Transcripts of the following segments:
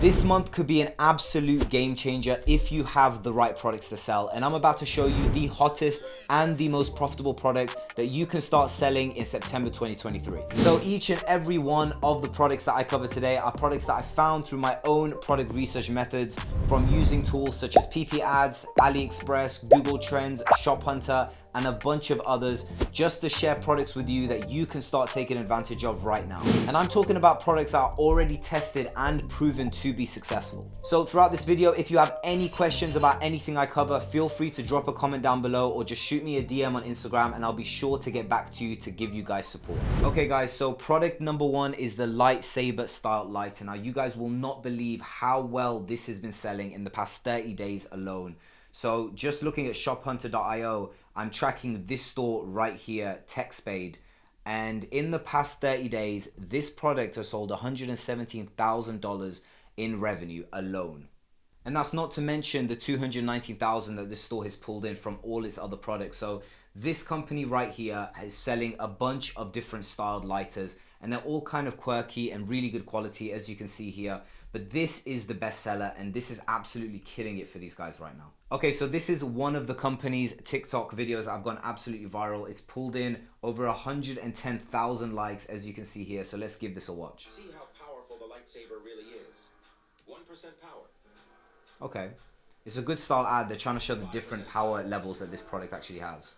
This month could be an absolute game changer if you have the right products to sell, and I'm about to show you the hottest and the most profitable products that you can start selling in September 2023. So each and every one of the products that I cover today are products that I found through my own product research methods, from using tools such as PP Ads, AliExpress, Google Trends, Shop Hunter, and a bunch of others, just to share products with you that you can start taking advantage of right now. And I'm talking about products that are already tested and proven to be successful. So throughout this video, if you have any questions about anything I cover, feel free to drop a comment down below or just shoot me a DM on Instagram and I'll be sure to get back to you to give you guys support. Okay guys, so product number one is the Lightsaber style lighter. Now you guys will not believe how well this has been selling in the past 30 days alone. So just looking at shophunter.io, I'm tracking this store right here, TechSpade. And in the past 30 days, this product has sold $117,000 in revenue alone. And that's not to mention the $219,000 that this store has pulled in from all its other products. So this company right here is selling a bunch of different styled lighters, and they're all kind of quirky and really good quality, as you can see here. But this is the best seller, and this is absolutely killing it for these guys right now. Okay, so this is one of the company's TikTok videos that have gone absolutely viral. It's pulled in over 110,000 likes, as you can see here. So let's give this a watch. See how powerful the lightsaber really is. 1% power. Okay, it's a good style ad. They're trying to show the different power levels that this product actually has.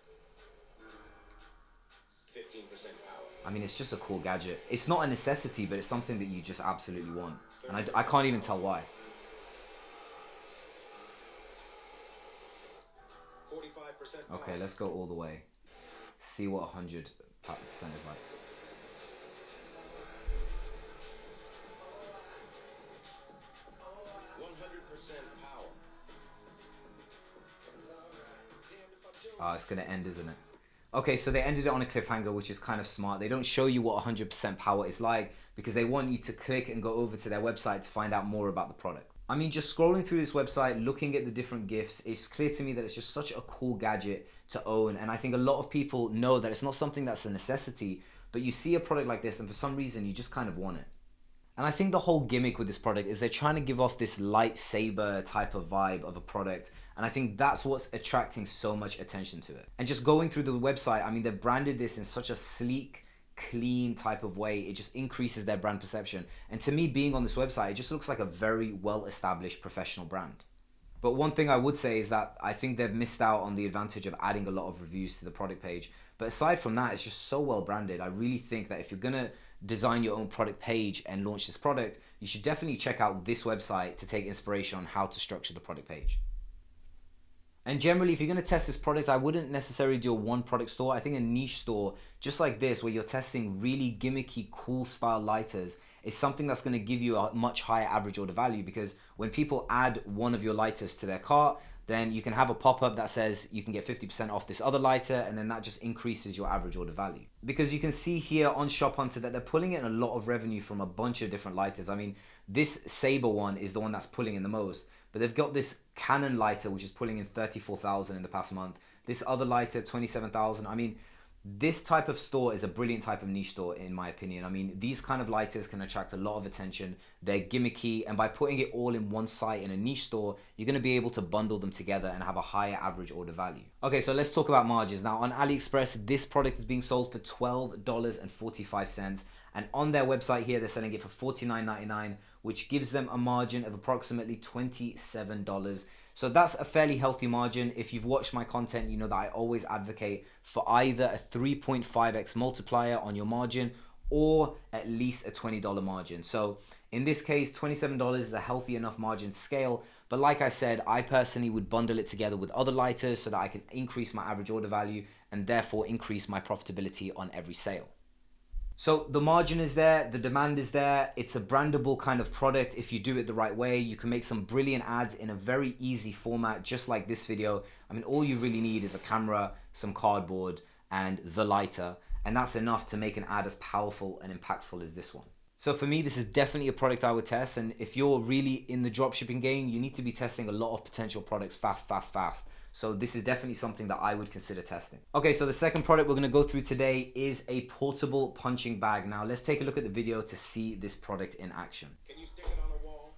15% power. I mean, it's just a cool gadget. It's not a necessity, but it's something that you just absolutely want. And I can't even tell why. 45% power. Okay, let's go all the way. See what 100% is like. Oh, it's gonna end, isn't it? Okay, so they ended it on a cliffhanger, which is kind of smart. They don't show you what 100% power is like because they want you to click and go over to their website to find out more about the product. I mean, just scrolling through this website, looking at the different gifts, it's clear to me that it's just such a cool gadget to own. And I think a lot of people know that it's not something that's a necessity, but you see a product like this and for some reason you just kind of want it. And I think the whole gimmick with this product is they're trying to give off this lightsaber type of vibe of a product. And I think that's what's attracting so much attention to it. And just going through the website, I mean, they've branded this in such a sleek, clean type of way. It just increases their brand perception. And to me, being on this website, it just looks like a very well-established professional brand. But one thing I would say is that I think they've missed out on the advantage of adding a lot of reviews to the product page. But aside from that, it's just so well branded. I really think that if you're gonna design your own product page and launch this product, you should definitely check out this website to take inspiration on how to structure the product page. And generally, if you're going to test this product, I wouldn't necessarily do a one product store. I think a niche store, just like this, where you're testing really gimmicky, cool style lighters, is something that's going to give you a much higher average order value, because when people add one of your lighters to their cart, then you can have a pop-up that says you can get 50% off this other lighter, and then that just increases your average order value. Because you can see here on Shop Hunter that they're pulling in a lot of revenue from a bunch of different lighters. I mean, this Saber one is the one that's pulling in the most, but they've got this Canon lighter which is pulling in 34,000 in the past month. This other lighter, 27,000. I mean, this type of store is a brilliant type of niche store, in my opinion. I mean, these kind of lighters can attract a lot of attention. They're gimmicky, and by putting it all in one site in a niche store, you're going to be able to bundle them together and have a higher average order value. Okay, so let's talk about margins. Now, on AliExpress, this product is being sold for $12.45, and on their website here, they're selling it for $49.99, which gives them a margin of approximately $27. So that's a fairly healthy margin. If you've watched my content, you know that I always advocate for either a 3.5x multiplier on your margin or at least a $20 margin. So in this case, $27 is a healthy enough margin to scale. But like I said, I personally would bundle it together with other lighters so that I can increase my average order value and therefore increase my profitability on every sale. So the margin is there, the demand is there, it's a brandable kind of product. If you do it the right way, you can make some brilliant ads in a very easy format, just like this video. I mean, all you really need is a camera, some cardboard, and the lighter, and that's enough to make an ad as powerful and impactful as this one. So for me, this is definitely a product I would test, and if you're really in the dropshipping game, you need to be testing a lot of potential products fast. So this is definitely something that I would consider testing. Okay, so the second product we're gonna go through today is a portable punching bag. Now let's take a look at the video to see this product in action. Can you stick it on a wall?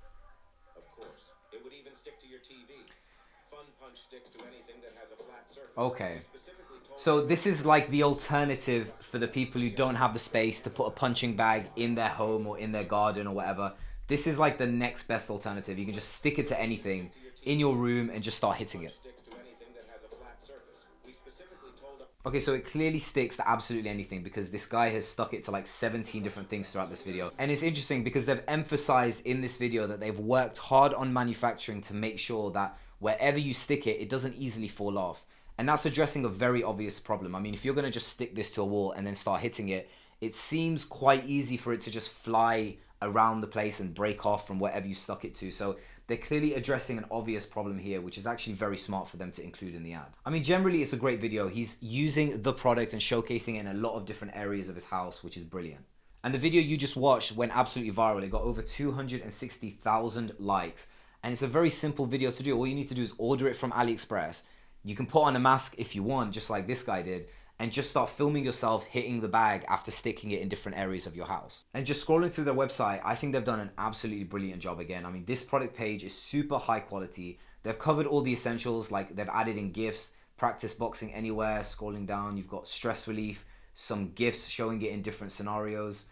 sticks to anything that has a flat surface. Okay. We specifically told So this is like the alternative for the people who don't have the space to put a punching bag in their home or in their garden or whatever. This is like the next best alternative. You can just stick it to anything in your room and just start hitting it. sticks to anything that has a flat surface. We specifically told Okay, so it clearly sticks to absolutely anything because this guy has stuck it to like 17 different things throughout this video. And it's interesting because they've emphasized in this video that they've worked hard on manufacturing to make sure that wherever you stick it, it doesn't easily fall off. And that's addressing a very obvious problem. I mean, if you're going to just stick this to a wall and then start hitting it, it seems quite easy for it to just fly around the place and break off from wherever you stuck it to. So they're clearly addressing an obvious problem here, which is actually very smart for them to include in the ad. I mean, generally it's a great video. He's using the product and showcasing it in a lot of different areas of his house, which is brilliant. And the video you just watched went absolutely viral. It got over 260,000 likes. And it's a very simple video to do. All you need to do is order it from AliExpress. You can put on a mask if you want, just like this guy did, and just start filming yourself hitting the bag after sticking it in different areas of your house. And just scrolling through their website, I think they've done an absolutely brilliant job again. I mean, this product page is super high quality. They've covered all the essentials, like they've added in gifts, practice boxing anywhere. Scrolling down, you've got stress relief, some gifts showing it in different scenarios.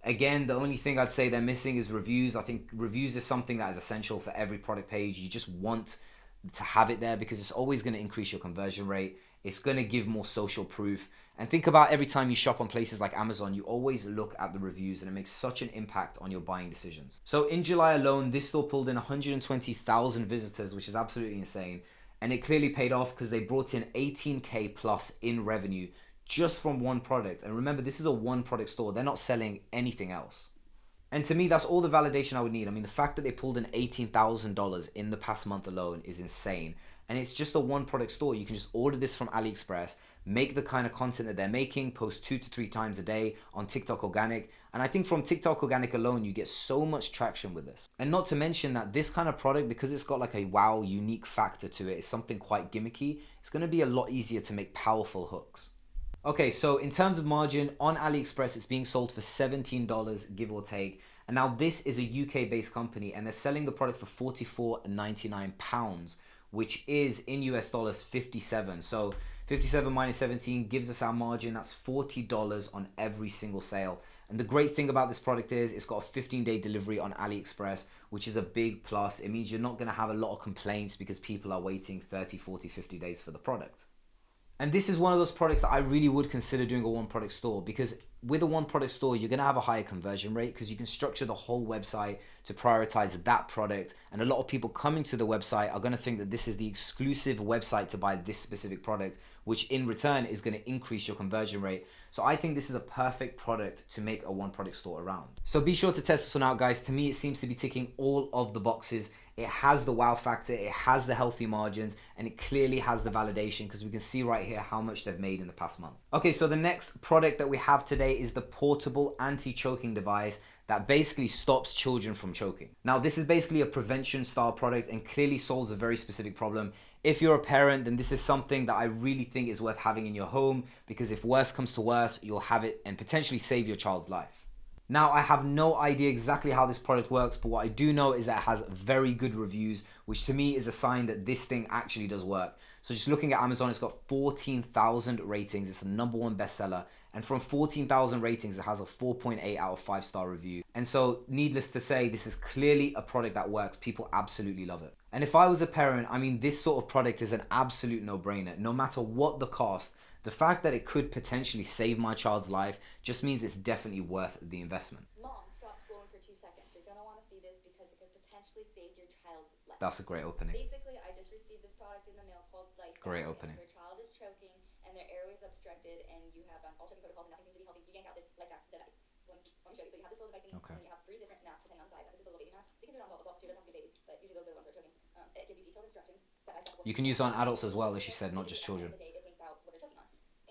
Again, the only thing I'd say they're missing is reviews. I think reviews is something that is essential for every product page. You just want to have it there because it's always going to increase your conversion rate. It's going to give more social proof. And think about every time you shop on places like Amazon, you always look at the reviews and it makes such an impact on your buying decisions. So in July alone, this store pulled in 120,000 visitors, which is absolutely insane. And it clearly paid off because they brought in 18K plus in revenue just from one product. And remember, this is a one product store. They're not selling anything else. And to me, that's all the validation I would need. I mean, the fact that they pulled in $18,000 in the past month alone is insane. And it's just a one product store. You can just order this from AliExpress, make the kind of content that they're making, post 2 to 3 times a day on TikTok Organic. And I think from TikTok Organic alone, you get so much traction with this. And not to mention that this kind of product, because it's got like a wow, unique factor to it, it's something quite gimmicky, it's going to be a lot easier to make powerful hooks. Okay, so in terms of margin, on AliExpress, it's being sold for $17, give or take. And now this is a UK-based company and they're selling the product for £44.99, which is in US dollars 57. So 57 minus 17 gives us our margin. That's $40 on every single sale. And the great thing about this product is it's got a 15-day delivery on AliExpress, which is a big plus. It means you're not going to have a lot of complaints because people are waiting 30, 40, 50 days for the product. And this is one of those products that I really would consider doing a one product store, because with a one product store, you're going to have a higher conversion rate because you can structure the whole website to prioritize that product. And a lot of people coming to the website are going to think that this is the exclusive website to buy this specific product, which in return is going to increase your conversion rate. So I think this is a perfect product to make a one product store around. So be sure to test this one out, guys. To me, it seems to be ticking all of the boxes. It has the wow factor, it has the healthy margins, and it clearly has the validation because we can see right here how much they've made in the past month. Okay, so the next product that we have today is the portable anti-choking device that basically stops children from choking. Now, this is basically a prevention style product and clearly solves a very specific problem. If you're a parent, then this is something that I really think is worth having in your home, because if worse comes to worse, you'll have it and potentially save your child's life. Now, I have no idea exactly how this product works, but what I do know is that it has very good reviews, which to me is a sign that this thing actually does work. So just looking at Amazon, it's got 14,000 ratings. It's a #1 bestseller. And from 14,000 ratings, it has a 4.8 out of 5-star review. And so needless to say, this is clearly a product that works. People absolutely love it. And if I was a parent, I mean, this sort of product is an absolute no-brainer. No matter what the cost, the fact that it could potentially save my child's life just means it's definitely worth the investment. Mom, stop scrolling for 2 seconds. You're going to want to see this because it could potentially save your child's life. That's a great opening. Basically, I just received this product in the mail called Lightsaber. Great opening. If your child is choking and their airways obstructed and you have all choking protocols and nothing seems to be helping, you yank out this Lightsaber device. Let me show you. So you have this little device and you have 3 different masks depending on size. This is a little baby mask. You can do it on adults too. It doesn't have to be babies, but usually those are the ones that are choking. It gives you detailed instructions. You can use it on adults as well, as she said, not just children.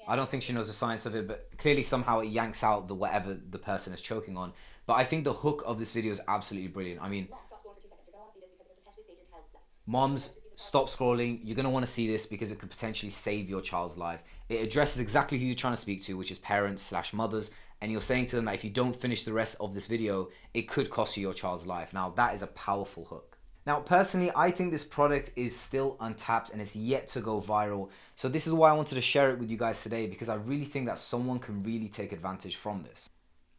I don't think she knows the science of it, but clearly somehow it yanks out the whatever the person is choking on. But I think the hook of this video is absolutely brilliant. I mean, moms, stop scrolling. You're going to want to see this because it could potentially save your child's life. It addresses exactly who you're trying to speak to, which is parents/mothers. And you're saying to them that if you don't finish the rest of this video, it could cost you your child's life. Now, that is a powerful hook. Now, personally, I think this product is still untapped and it's yet to go viral. So this is why I wanted to share it with you guys today, because I really think that someone can really take advantage from this.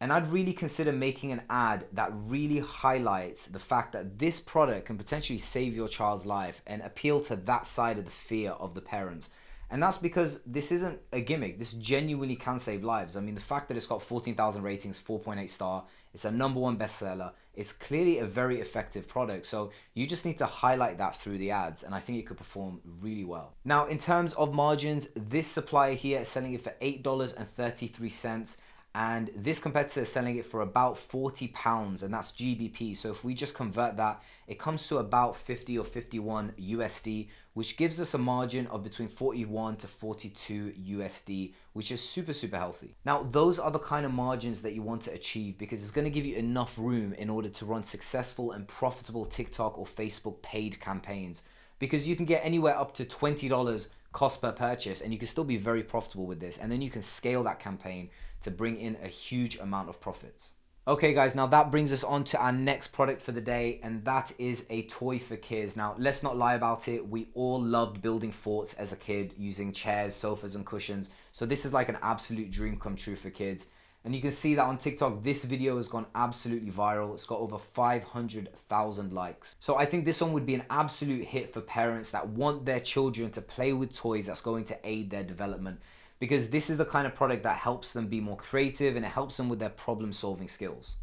And I'd really consider making an ad that really highlights the fact that this product can potentially save your child's life and appeal to that side of the fear of the parents. And that's because this isn't a gimmick. This genuinely can save lives. I mean, the fact that it's got 14,000 ratings, 4.8 star, it's a #1 bestseller. It's clearly a very effective product. So you just need to highlight that through the ads. And I think it could perform really well. Now, in terms of margins, this supplier here is selling it for $8.33. And this competitor is selling it for about £40, and that's GBP. So if we just convert that, it comes to about 50 or 51 USD, which gives us a margin of between 41 to 42 USD, which is super, super healthy. Now, those are the kind of margins that you want to achieve, because it's going to give you enough room in order to run successful and profitable TikTok or Facebook paid campaigns, because you can get anywhere up to $20 cost per purchase, and you can still be very profitable with this. And then you can scale that campaign to bring in a huge amount of profits. Okay guys, now that brings us on to our next product for the day, and that is a toy for kids. Now, let's not lie about it. We all loved building forts as a kid using chairs, sofas, and cushions. So this is like an absolute dream come true for kids. And you can see that on TikTok, this video has gone absolutely viral. It's got over 500,000 likes. So I think this one would be an absolute hit for parents that want their children to play with toys that's going to aid their development, because this is the kind of product that helps them be more creative and it helps them with their problem solving skills.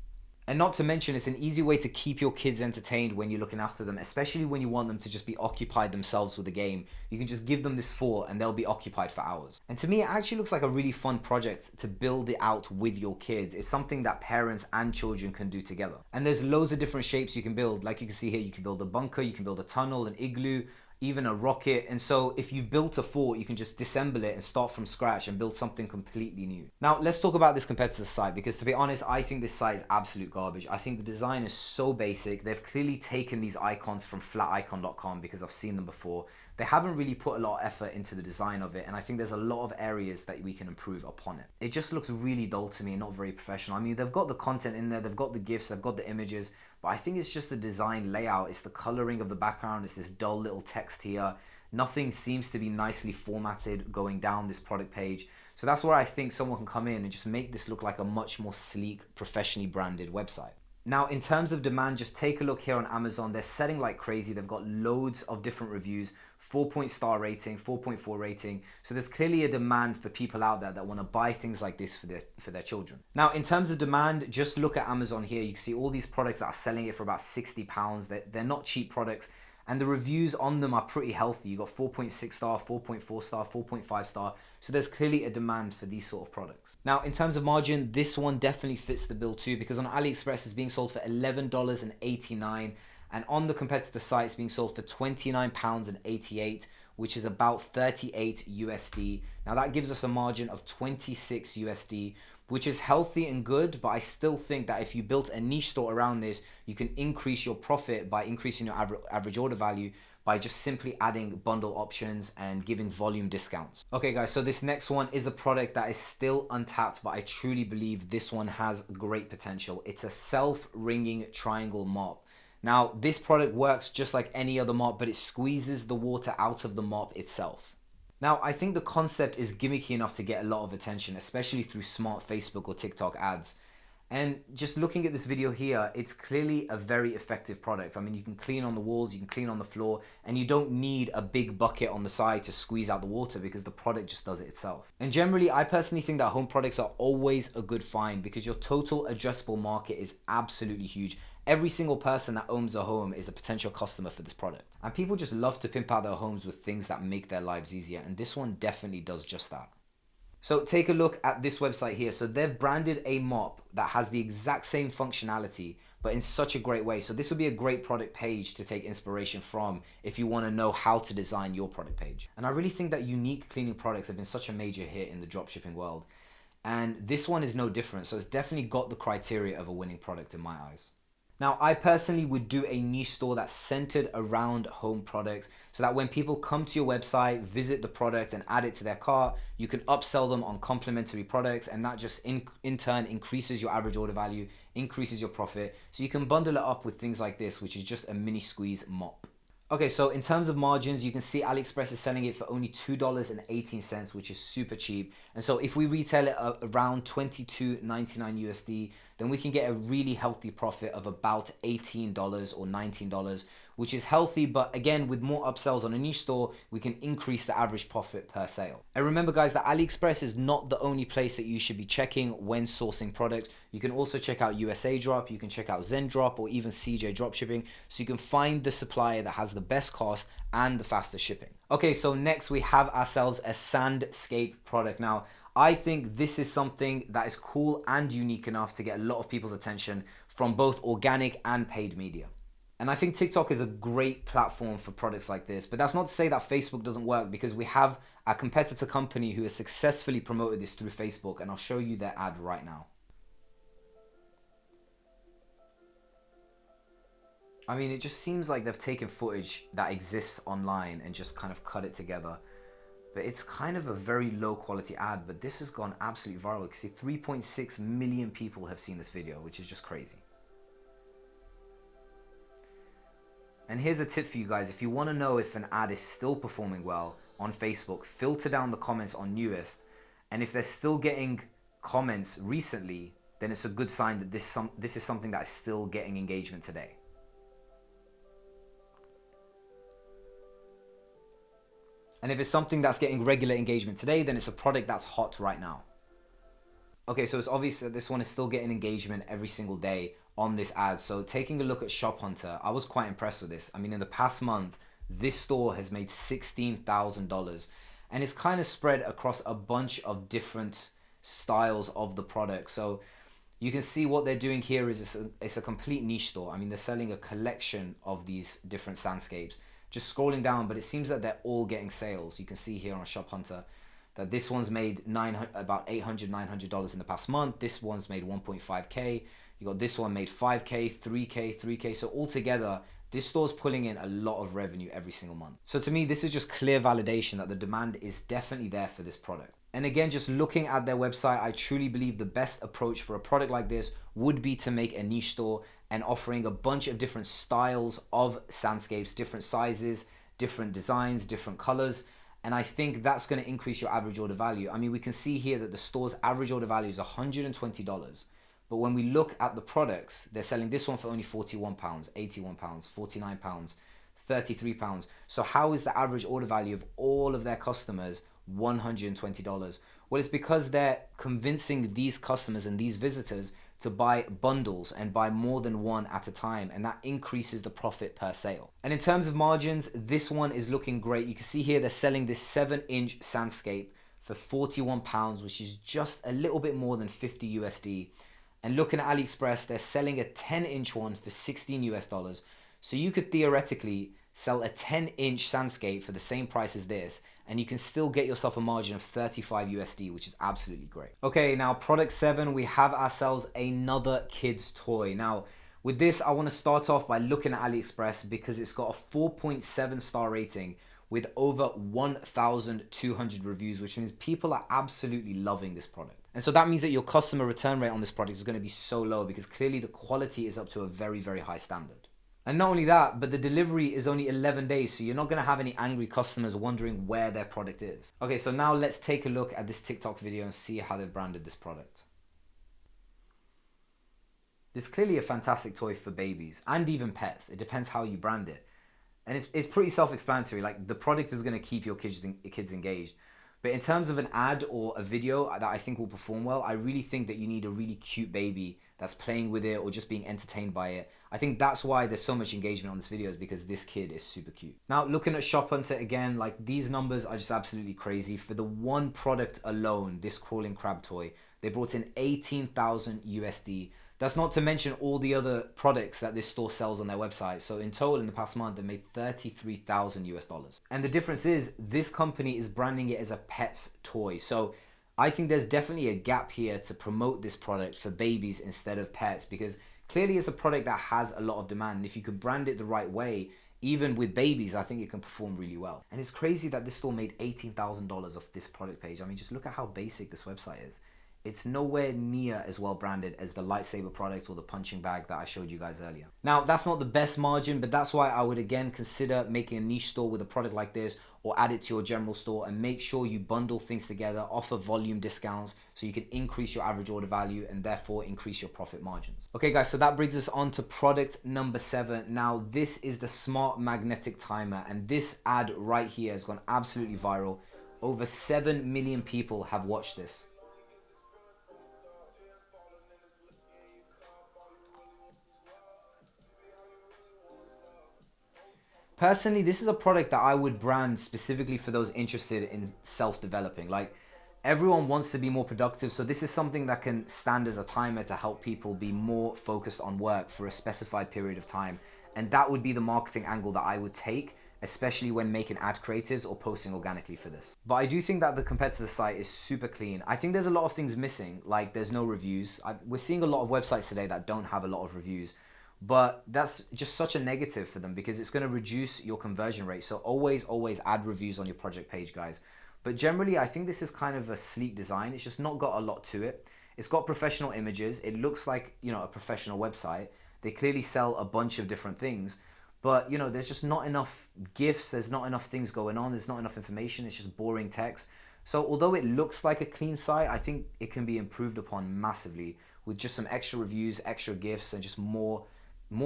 And not to mention, it's an easy way to keep your kids entertained when you're looking after them, especially when you want them to just be occupied themselves with a game. You can just give them this fort and they'll be occupied for hours. And to me, it actually looks like a really fun project to build it out with your kids. It's something that parents and children can do together. And there's loads of different shapes you can build. Like you can see here, you can build a bunker, you can build a tunnel, an igloo, even a rocket. And so if you built a fort, you can just disassemble it and start from scratch and build something completely new. Now, let's talk about this competitor site, because to be honest, I think this site is absolute garbage. I think the design is so basic. They've clearly taken these icons from flaticon.com, because I've seen them before. They haven't really put a lot of effort into the design of it, and I think there's a lot of areas that we can improve upon it. It just looks really dull to me, not very professional. I mean, they've got the content in there, they've got the GIFs, they've got the images, but I think it's just the design layout. It's the coloring of the background. It's this dull little text here. Nothing seems to be nicely formatted going down this product page. So that's where I think someone can come in and just make this look like a much more sleek, professionally branded website. Now, in terms of demand, just take a look here on Amazon. They're selling like crazy. They've got loads of different reviews, 4-star rating, 4.4 rating. So there's clearly a demand for people out there that want to buy things like this for their children. Now, in terms of demand, just look at Amazon here. You can see all these products that are selling it for about £60. They're not cheap products. And the reviews on them are pretty healthy. You got 4.6 star, 4.4 star, 4.5 star. So there's clearly a demand for these sort of products. Now, in terms of margin, this one definitely fits the bill too, because on AliExpress it's being sold for $11.89. And on the competitor site, it's being sold for £29.88, which is about 38 USD. Now that gives us a margin of 26 USD, which is healthy and good, but I still think that if you built a niche store around this, you can increase your profit by increasing your average order value by just simply adding bundle options and giving volume discounts. Okay guys, so this next one is a product that is still untapped, but I truly believe this one has great potential. It's a self-wringing triangle mop. Now, this product works just like any other mop, but it squeezes the water out of the mop itself. Now, I think the concept is gimmicky enough to get a lot of attention, especially through smart Facebook or TikTok ads. And just looking at this video here, it's clearly a very effective product. I mean, you can clean on the walls, you can clean on the floor, and you don't need a big bucket on the side to squeeze out the water, because the product just does it itself. And generally, I personally think that home products are always a good find, because your total addressable market is absolutely huge. Every single person that owns a home is a potential customer for this product. And people just love to pimp out their homes with things that make their lives easier, and this one definitely does just that. So take a look at this website here. So they've branded a mop that has the exact same functionality, but in such a great way. So this would be a great product page to take inspiration from if you want to know how to design your product page. And I really think that unique cleaning products have been such a major hit in the dropshipping world. And this one is no different. So it's definitely got the criteria of a winning product in my eyes. Now, I personally would do a niche store that's centered around home products so that when people come to your website, visit the product and add it to their cart, you can upsell them on complementary products, and that just in turn increases your average order value, increases your profit. So you can bundle it up with things like this, which is just a mini squeeze mop. Okay, so in terms of margins, you can see AliExpress is selling it for only $2.18, which is super cheap. And so if we retail it around $22.99 USD, then we can get a really healthy profit of about $18 or $19, which is healthy. But again, with more upsells on a niche store, we can increase the average profit per sale. And remember guys, that AliExpress is not the only place that you should be checking when sourcing products. You can also check out USA Drop, you can check out Zen Drop, or even CJ Dropshipping, so you can find the supplier that has the best cost and the fastest shipping. Okay, so next we have ourselves a Sandscape product. Now, I think this is something that is cool and unique enough to get a lot of people's attention from both organic and paid media. And I think TikTok is a great platform for products like this, but that's not to say that Facebook doesn't work, because we have a competitor company who has successfully promoted this through Facebook, and I'll show you their ad right now. I mean, it just seems like they've taken footage that exists online and just kind of cut it together. But it's kind of a very low quality ad, but this has gone absolutely viral. You can see 3.6 million people have seen this video, which is just crazy. And here's a tip for you guys. If you want to know if an ad is still performing well on Facebook, filter down the comments on newest. And if they're still getting comments recently, then it's a good sign that this is something that is still getting engagement today. And if it's something that's getting regular engagement today, then it's a product that's hot right now. Okay, so it's obvious that this one is still getting engagement every single day on this ad. So taking a look at Shop Hunter, I was quite impressed with this. I mean, in the past month, this store has made $16,000, and it's kind of spread across a bunch of different styles of the product. So you can see what they're doing here is it's a complete niche store. I mean, they're selling a collection of these different Sandscapes. Just scrolling down, but it seems that they're all getting sales. You can see here on Shop Hunter that this one's made about $800, $900 in the past month. This one's made 1.5K. You got this one made 5K, 3K, 3K. So altogether, this store's pulling in a lot of revenue every single month. So to me, this is just clear validation that the demand is definitely there for this product. And again, just looking at their website, I truly believe the best approach for a product like this would be to make a niche store and offering a bunch of different styles of Sandscapes, different sizes, different designs, different colors. And I think that's going to increase your average order value. I mean, we can see here that the store's average order value is $120. But when we look at the products, they're selling this one for only £41, £81, £49, £33. So how is the average order value of all of their customers $120? Well, it's because they're convincing these customers and these visitors to buy bundles and buy more than one at a time, and that increases the profit per sale. And in terms of margins, this one is looking great. You can see here they're selling this 7-inch Sandscape for £41, which is just a little bit more than 50 USD. And looking at AliExpress, they're selling a 10-inch one for $16 US. So you could theoretically sell a 10-inch Sandscape for the same price as this, and you can still get yourself a margin of 35 USD, which is absolutely great. Okay, now product 7, we have ourselves another kid's toy. Now, with this, I want to start off by looking at AliExpress because it's got a 4.7 star rating with over 1,200 reviews, which means people are absolutely loving this product. And so that means that your customer return rate on this product is going to be so low because clearly the quality is up to a very, very high standard. And not only that, but the delivery is only 11 days, so you're not going to have any angry customers wondering where their product is. Okay, so now let's take a look at this TikTok video and see how they've branded this product. This is clearly a fantastic toy for babies and even pets. It depends how you brand it. And it's pretty self-explanatory. Like, the product is going to keep your kids engaged. But in terms of an ad or a video that I think will perform well, I really think that you need a really cute baby that's playing with it or just being entertained by it. I think that's why there's so much engagement on this video, is because this kid is super cute. Now, looking at Shop Hunter again, like, these numbers are just absolutely crazy. For the one product alone, this crawling crab toy, they brought in 18,000 USD. That's not to mention all the other products that this store sells on their website. So in total, in the past month, they made 33,000 US dollars. And the difference is this company is branding it as a pet's toy. So I think there's definitely a gap here to promote this product for babies instead of pets, because Clearly it's a product that has a lot of demand, and if you could brand it the right way, even with babies, I think it can perform really well. And it's crazy that this store made $18,000 off this product page. I mean, just look at how basic this website is. It's nowhere near as well branded as the Lightsaber product or the punching bag that I showed you guys earlier. Now, that's not the best margin, but that's why I would again consider making a niche store with a product like this, or add it to your general store, and make sure you bundle things together, offer volume discounts so you can increase your average order value and therefore increase your profit margins. Okay guys, so that brings us on to product number 7. Now this is the smart magnetic timer, and this ad right here has gone absolutely viral. Over 7 million people have watched this. Personally, this is a product that I would brand specifically for those interested in self-developing. Like, everyone wants to be more productive, so this is something that can stand as a timer to help people be more focused on work for a specified period of time. And that would be the marketing angle that I would take, especially when making ad creatives or posting organically for this. But I do think that the competitor site is super clean. I think there's a lot of things missing, like there's no reviews. We're seeing a lot of websites today that don't have a lot of reviews. But that's just such a negative for them because it's going to reduce your conversion rate. So always add reviews on your project page, guys. But generally, I think this is kind of a sleek design. It's just not got a lot to it. It's got professional images. It looks like, you know, a professional website. They clearly sell a bunch of different things. But, you know, there's just not enough GIFs. There's not enough things going on. There's not enough information. It's just boring text. So although it looks like a clean site, I think it can be improved upon massively with just some extra reviews, extra GIFs, and just more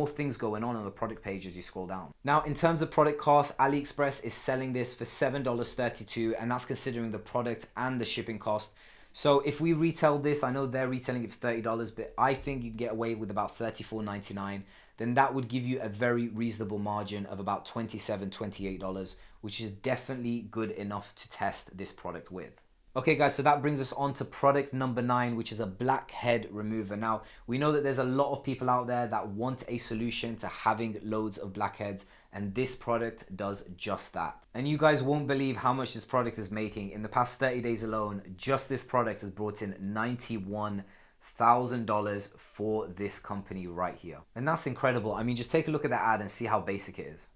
things going on the product page as you scroll down. Now, in terms of product cost, AliExpress is selling this for $7.32, and that's considering the product and the shipping cost. So if we retail this, I know they're retailing it for $30, but I think you can get away with about $34.99. Then that would give you a very reasonable margin of about $27, $28, which is definitely good enough to test this product with. Okay guys, so that brings us on to product number 9, which is a blackhead remover. Now, we know that there's a lot of people out there that want a solution to having loads of blackheads, and this product does just that. And you guys won't believe how much this product is making. In the past 30 days alone, just this product has brought in $91,000 for this company right here. And that's incredible. I mean, just take a look at that ad and see how basic it is.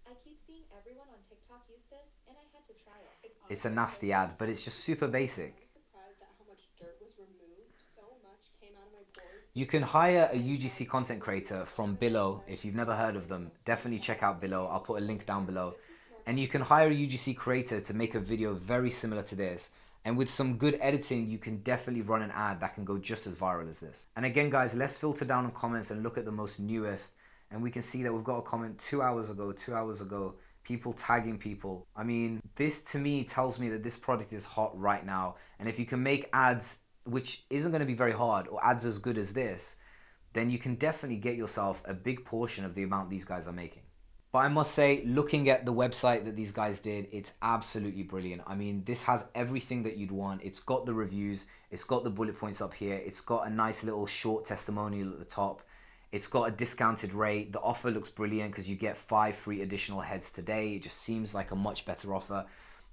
It's a nasty ad, but it's just super basic. You can hire a UGC content creator from below. If you've never heard of them, definitely check out below. I'll put a link down below. And you can hire a UGC creator to make a video very similar to this. And with some good editing, you can definitely run an ad that can go just as viral as this. And again, guys, let's filter down on comments and look at the most newest. And we can see that we've got a comment 2 hours ago. People tagging people. I mean, this to me tells me that this product is hot right now. And if you can make ads, which isn't going to be very hard, or ads as good as this, then you can definitely get yourself a big portion of the amount these guys are making. But I must say, looking at the website that these guys did, it's absolutely brilliant. I mean, this has everything that you'd want. It's got the reviews, it's got the bullet points up here, it's got a nice little short testimonial at the top. It's got a discounted rate. The offer looks brilliant because you get 5 free additional heads today. It just seems like a much better offer.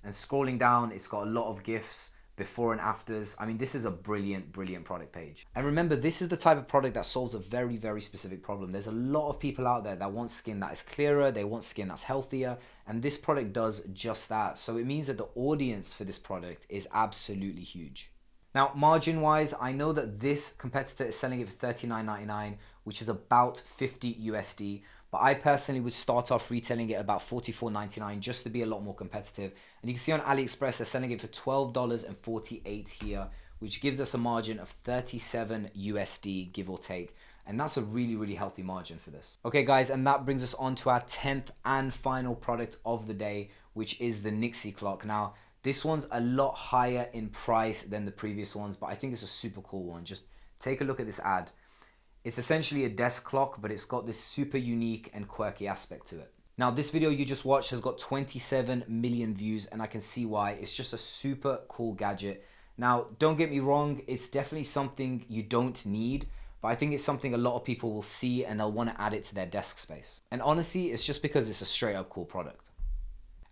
And scrolling down, it's got a lot of GIFs, before and afters. I mean, this is a brilliant product page. And remember, this is the type of product that solves a very, very specific problem. There's a lot of people out there that want skin that is clearer. They want skin that's healthier. And this product does just that. So it means that the audience for this product is absolutely huge. Now, margin wise, I know that this competitor is selling it for $39.99, which is about 50 USD. But I personally would start off retailing it about $44.99 just to be a lot more competitive. And you can see on AliExpress, they're selling it for $12.48 here, which gives us a margin of 37 USD, give or take. And that's a really, really healthy margin for this. Okay, guys, and that brings us on to our 10th and final product of the day, which is the Nixie Clock. Now, this one's a lot higher in price than the previous ones, but I think it's a super cool one. Just take a look at this ad. It's essentially a desk clock, but it's got this super unique and quirky aspect to it. Now, this video you just watched has got 27 million views, and I can see why. It's just a super cool gadget. Now, don't get me wrong, it's definitely something you don't need, but I think it's something a lot of people will see and they'll want to add it to their desk space. And honestly, it's just because it's a straight up cool product.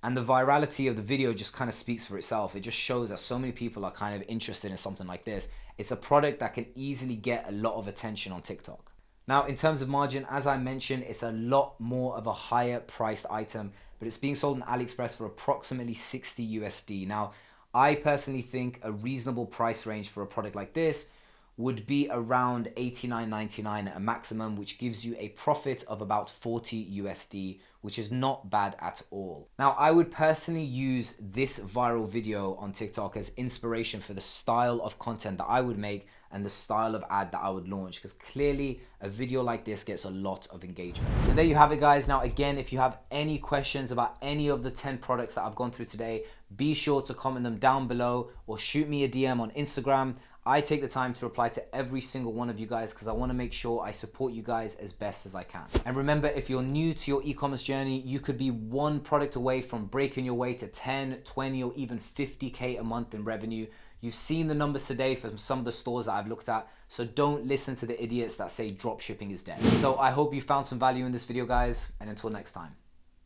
And the virality of the video just kind of speaks for itself. It just shows that so many people are kind of interested in something like this. It's a product that can easily get a lot of attention on TikTok. Now, in terms of margin, as I mentioned, it's a lot more of a higher priced item, but it's being sold on AliExpress for approximately 60 USD. Now, I personally think a reasonable price range for a product like this would be around $89.99 at a maximum, which gives you a profit of about 40 USD, which is not bad at all. Now, I would personally use this viral video on TikTok as inspiration for the style of content that I would make and the style of ad that I would launch, because clearly a video like this gets a lot of engagement. And there you have it, guys. Now, again, if you have any questions about any of the 10 products that I've gone through today, be sure to comment them down below or shoot me a DM on Instagram. I take the time to reply to every single one of you guys because I want to make sure I support you guys as best as I can. And remember, if you're new to your e-commerce journey, you could be one product away from breaking your way to 10, 20, or even 50K a month in revenue. You've seen the numbers today from some of the stores that I've looked at, so don't listen to the idiots that say dropshipping is dead. So I hope you found some value in this video, guys, and until next time.